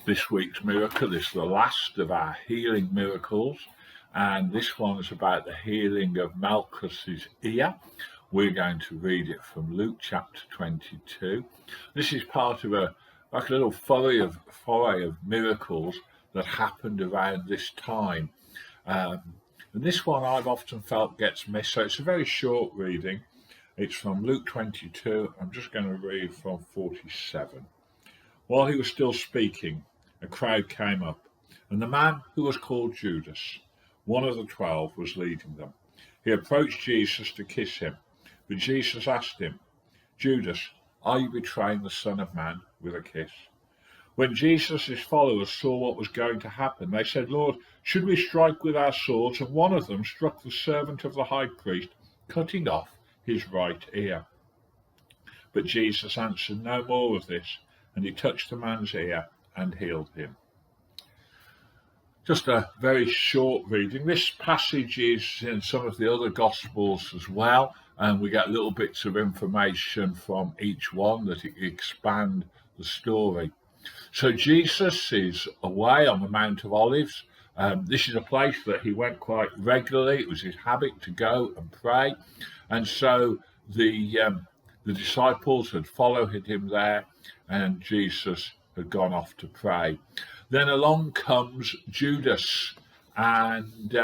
This week's miracle is the last of our healing miracles, and this one is about the healing of Malchus's ear. We're going to read it from Luke chapter 22. This is part of a little foray of miracles that happened around this time. And this one I've often felt gets missed, so it's a very short reading. It's from Luke 22. I'm just going to read from 47. While he was still speaking, a crowd came up, and the man who was called Judas, one of the 12, was leading them. He approached Jesus to kiss him, but Jesus asked him, "Judas, are you betraying the Son of Man with a kiss?" When Jesus' followers saw what was going to happen, they said, "Lord, should we strike with our swords?" And one of them struck the servant of the high priest, cutting off his right ear. But Jesus answered, "No more of this," and he touched the man's ear and healed him. Just a very short reading. This passage is in some of the other Gospels as well, and we get little bits of information from each one that expand the story. So Jesus is away on the Mount of Olives. This is a place that he went quite regularly. It was his habit to go and pray, and so the disciples had followed him there, and Jesus had gone off to pray. Then along comes Judas, and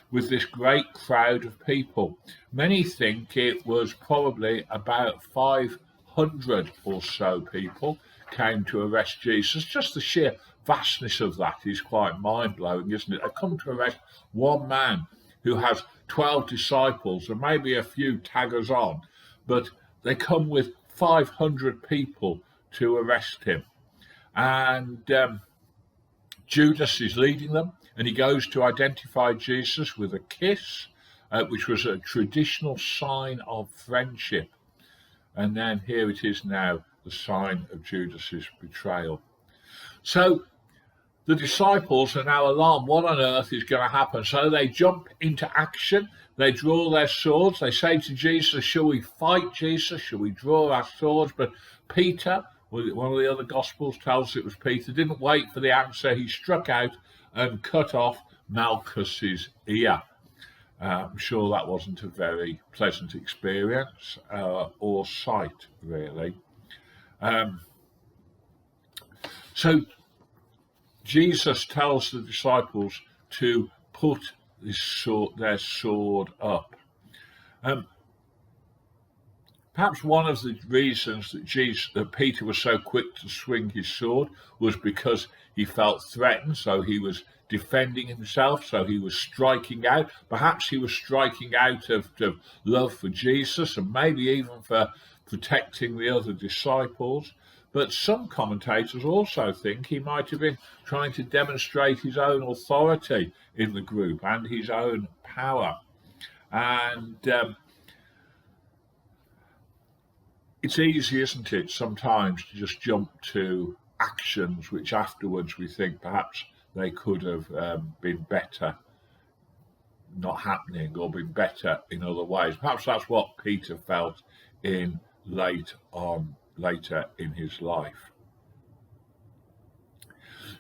with this great crowd of people. Many think it was probably about 500 or so people came to arrest Jesus. Just the sheer vastness of that is quite mind-blowing, isn't it? They come to arrest one man who has 12 disciples and maybe a few taggers on, but they come with 500 people to arrest him. And Judas is leading them, and he goes to identify Jesus with a kiss, which was a traditional sign of friendship. And then here it is now, the sign of Judas's betrayal. So the disciples are now alarmed. What on earth is going to happen? So they jump into action. They draw their swords. They say to Jesus, "Shall we fight, Jesus? Shall we draw our swords?" But Peter, one of the other Gospels tells us it was Peter, didn't wait for the answer. He struck out and cut off Malchus's ear. I'm sure that wasn't a very pleasant experience or sight, really. So Jesus tells the disciples to put their sword up. Perhaps one of the reasons that Peter was so quick to swing his sword was because he felt threatened, so he was defending himself, so he was striking out. Perhaps he was striking out of love for Jesus and maybe even for protecting the other disciples. But some commentators also think he might have been trying to demonstrate his own authority in the group and his own power. And it's easy, isn't it, sometimes to just jump to actions which afterwards we think perhaps they could have been better not happening or been better in other ways. Perhaps that's what Peter felt in later in his life.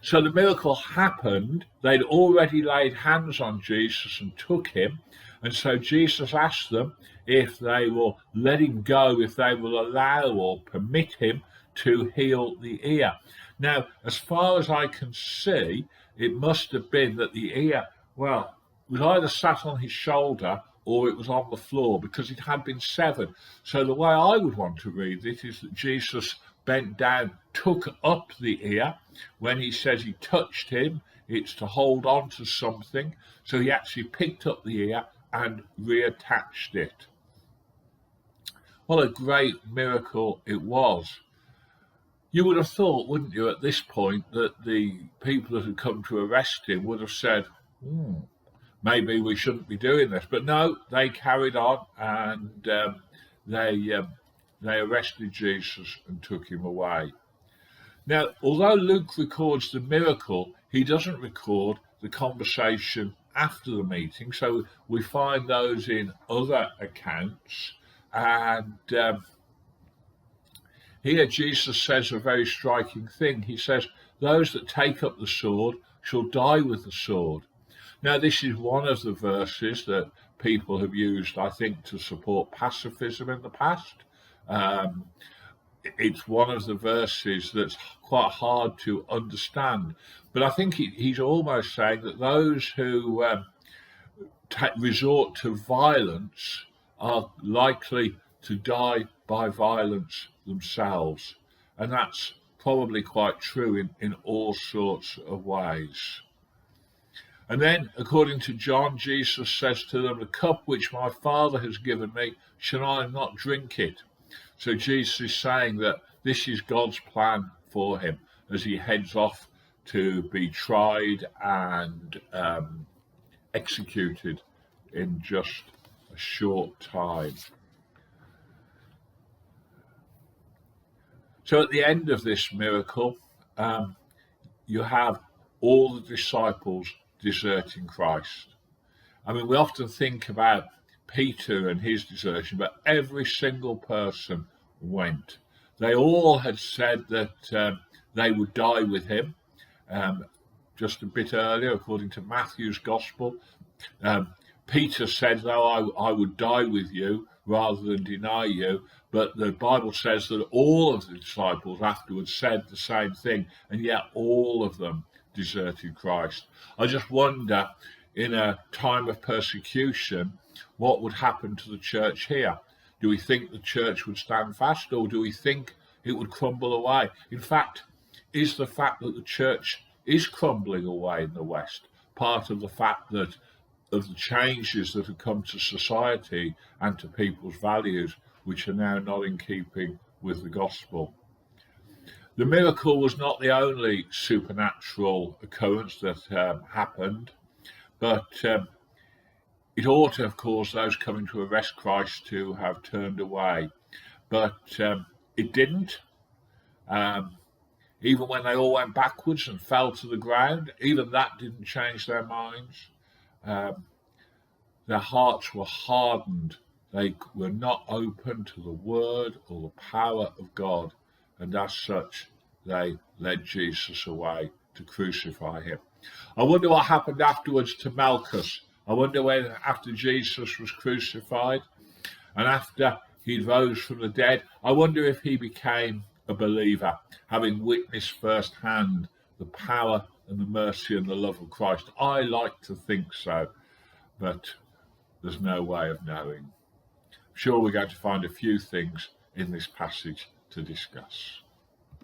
So the miracle happened. They'd already laid hands on Jesus and took him. And so Jesus asked them if they will let him go, if they will allow or permit him to heal the ear. Now, as far as I can see, it must have been that the ear, was either sat on his shoulder or it was on the floor because it had been severed. So the way I would want to read it is that Jesus bent down, took up the ear. When he says he touched him, it's to hold on to something. So he actually picked up the ear and reattached it. What a great miracle it was. You would have thought, wouldn't you, at this point, that the people that had come to arrest him would have said, maybe we shouldn't be doing this. But no, they carried on, and they arrested Jesus and took him away. Now, although Luke records the miracle, he doesn't record the conversation after the meeting. So we find those in other accounts. And here Jesus says a very striking thing. He says, those that take up the sword shall die with the sword. Now, this is one of the verses that people have used, I think, to support pacifism in the past. It's one of the verses that's quite hard to understand. But I think he's almost saying that those who resort to violence are likely to die by violence themselves. And that's probably quite true in all sorts of ways. And then, according to John, Jesus says to them, "The cup which my Father has given me, shall I not drink it?" So Jesus is saying that this is God's plan for him as he heads off to be tried and executed in just a short time. So at the end of this miracle, you have all the disciples deserting Christ. I mean, we often think about Peter and his desertion, but every single person went. They all had said that they would die with him. Just a bit earlier, according to Matthew's Gospel, Peter said, "Though I would die with you rather than deny you." But the Bible says that all of the disciples afterwards said the same thing, and yet all of them deserted Christ. I just wonder, in a time of persecution, what would happen to the church here? Do we think the church would stand fast, or do we think it would crumble away? In fact, is the fact that the church is crumbling away in the West part of the fact that of the changes that have come to society and to people's values, which are now not in keeping with the gospel? The miracle was not the only supernatural occurrence that happened, but it ought to have caused those coming to arrest Christ to have turned away. But it didn't. Even when they all went backwards and fell to the ground, even that didn't change their minds. Their hearts were hardened. They were not open to the word or the power of God. And as such, they led Jesus away to crucify him. I wonder what happened afterwards to Malchus. I wonder when, after Jesus was crucified and after he rose from the dead, I wonder if he became a believer, having witnessed firsthand the power and the mercy and the love of Christ. I like to think so, but there's no way of knowing. I'm sure we're going to find a few things in this passage to discuss.